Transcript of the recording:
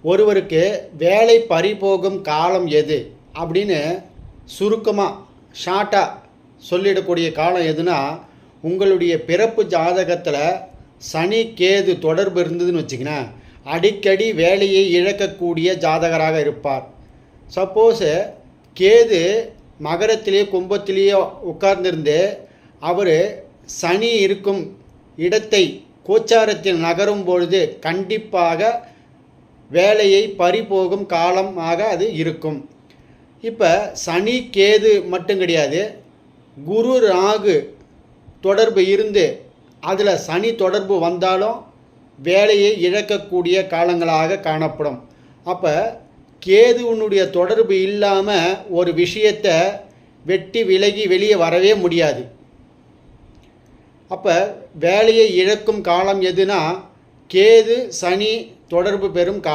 ஒருவருக்கு வேலை பறிபோகும் காலம் எது அப்படின்னு சுருக்கமாக ஷார்ட்டாக சொல்லிடக்கூடிய காலம் எதுனா, உங்களுடைய பிறப்பு ஜாதகத்தில் சனி கேது தொடர்பு இருந்ததுன்னு வச்சுக்கினேன், அடிக்கடி வேலையை இழக்கக்கூடிய ஜாதகராக இருப்பார். சப்போஸு கேது மகரத்திலேயோ கும்பத்திலேயோ உட்கார்ந்திருந்து அவர் சனி இருக்கும் இடத்தை கோச்சாரத்தில் நகரும் பொழுது கண்டிப்பாக வேலையை பறிபோகும் காலமாக அது இருக்கும். இப்போ சனி கேது மட்டும் கிடையாது, குரு ராகு தொடர்பு இருந்து அதில் சனி தொடர்பு வந்தாலும் வேலையை இழக்கக்கூடிய காலங்களாக காணப்படும். அப்போ கேதுவனுடைய தொடர்பு இல்லாமல் ஒரு விஷயத்தை வெட்டி விலகி வெளியே வரவே முடியாது. அப்போ வேலையை இழக்கும் காலம் எதுனா கேது சனி தொடர்பு பெறும் காலம்.